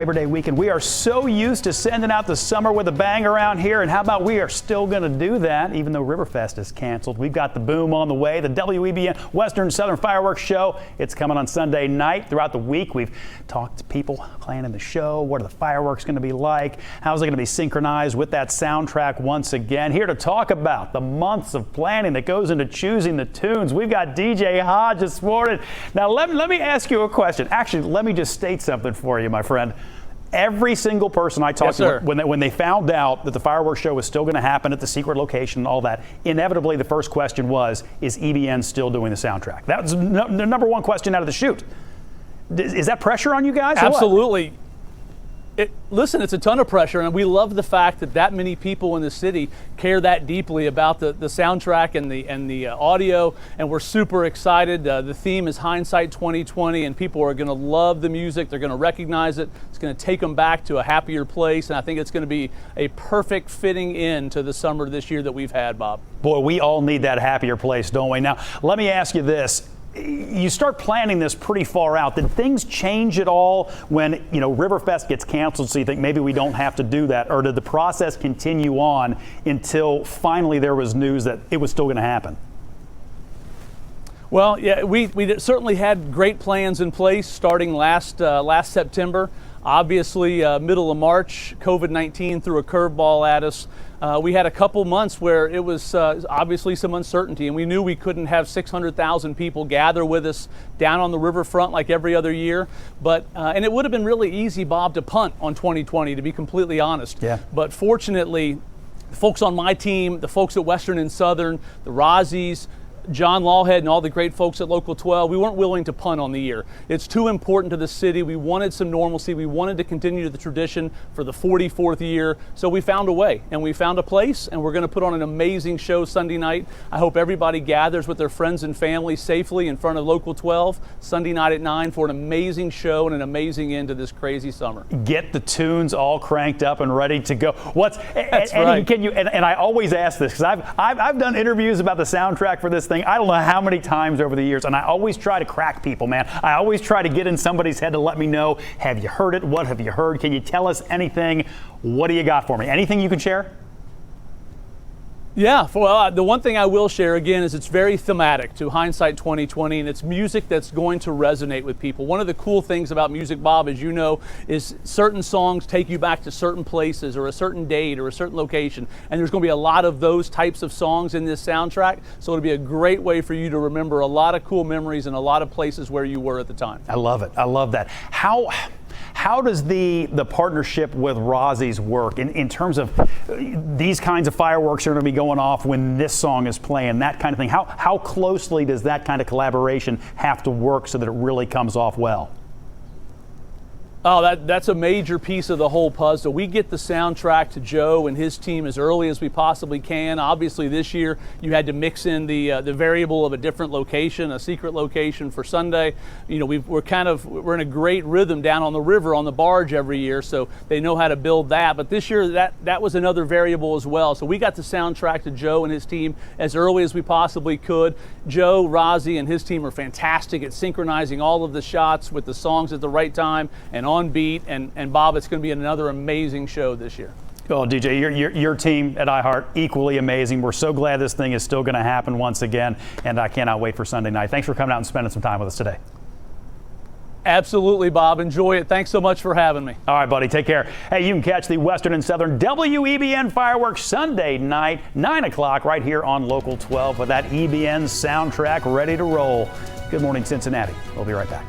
Labor Day weekend. We are so used to sending out the summer with a bang around here, and how about we are still going to do that even though Riverfest is canceled. We've got the boom on the way, the WEBN Western Southern Fireworks Show. It's coming on Sunday night. Throughout the week, we've talked to people planning the show. What are the fireworks going to be like? How's it going to be synchronized with that soundtrack once again? Here to talk about the months of planning that goes into choosing the tunes, we've got DJ Hodge this morning. Now, let me ask you a question. Actually, let me just state something for you, my friend. Every single person I talked to, when they found out that the fireworks show was still going to happen at the secret location and all that, inevitably the first question was, is EBN still doing the soundtrack? That was the number one question out of the chute. Is that pressure on you guys? Absolutely. Listen, it's a ton of pressure, and we love the fact that many people in the city care that deeply about the soundtrack and the audio, and we're super excited. The theme is Hindsight 2020, and people are going to love the music. They're going to recognize it. It's going to take them back to a happier place, and I think it's going to be a perfect fitting in to the summer this year that we've had, Bob. Boy, we all need that happier place, don't we? Now, let me ask you this. You start planning this pretty far out. Did things change at all when, Riverfest gets canceled, so you think maybe we don't have to do that? Or did the process continue on until finally there was news that it was still going to happen? Well, yeah, we certainly had great plans in place starting last September. Obviously, middle of March, COVID-19 threw a curveball at us. We had a couple months where it was obviously some uncertainty, and we knew we couldn't have 600,000 people gather with us down on the riverfront like every other year. But and it would have been really easy, Bob, to punt on 2020, to be completely honest. Yeah. But fortunately, the folks on my team, the folks at Western and Southern, the Rozzies, John Lawhead and all the great folks at Local 12, we weren't willing to punt on the year. It's too important to the city. We wanted some normalcy. We wanted to continue the tradition for the 44th year. So we found a way, and we found a place, and we're going to put on an amazing show Sunday night. I hope everybody gathers with their friends and family safely in front of Local 12 Sunday night at 9 for an amazing show and an amazing end to this crazy summer. Get the tunes all cranked up and ready to go. That's right. And I always ask this because I've done interviews about the soundtrack for this thing. I don't know how many times over the years, and I always try to crack people, man. I always try to get in somebody's head to let me know, have you heard it? What have you heard? Can you tell us anything? What do you got for me? Anything you can share? Yeah, well, the one thing I will share again is it's very thematic to Hindsight 2020, and it's music that's going to resonate with people. One of the cool things about music, Bob, as you know, is certain songs take you back to certain places or a certain date or a certain location, and there's going to be a lot of those types of songs in this soundtrack, so it'll be a great way for you to remember a lot of cool memories and a lot of places where you were at the time. I love it. I love that. How does the partnership with Rozzies work in terms of these kinds of fireworks are going to be going off when this song is playing, that kind of thing? How closely does that kind of collaboration have to work so that it really comes off well? Oh, that's a major piece of the whole puzzle. We get the soundtrack to Joe and his team as early as we possibly can. Obviously, this year you had to mix in the variable of a different location, a secret location for Sunday. We're in a great rhythm down on the river on the barge every year, so they know how to build that. But this year that was another variable as well. So we got the soundtrack to Joe and his team as early as we possibly could. Joe, Rozzie, and his team are fantastic at synchronizing all of the shots with the songs at the right time and on beat, and Bob, it's going to be another amazing show this year. Oh, DJ, your team at iHeart, equally amazing. We're so glad this thing is still going to happen once again, and I cannot wait for Sunday night. Thanks for coming out and spending some time with us today. Absolutely, Bob. Enjoy it. Thanks so much for having me. All right, buddy. Take care. Hey, you can catch the Western and Southern WEBN Fireworks Sunday night, 9 o'clock, right here on Local 12 with that EBN soundtrack ready to roll. Good morning, Cincinnati. We'll be right back.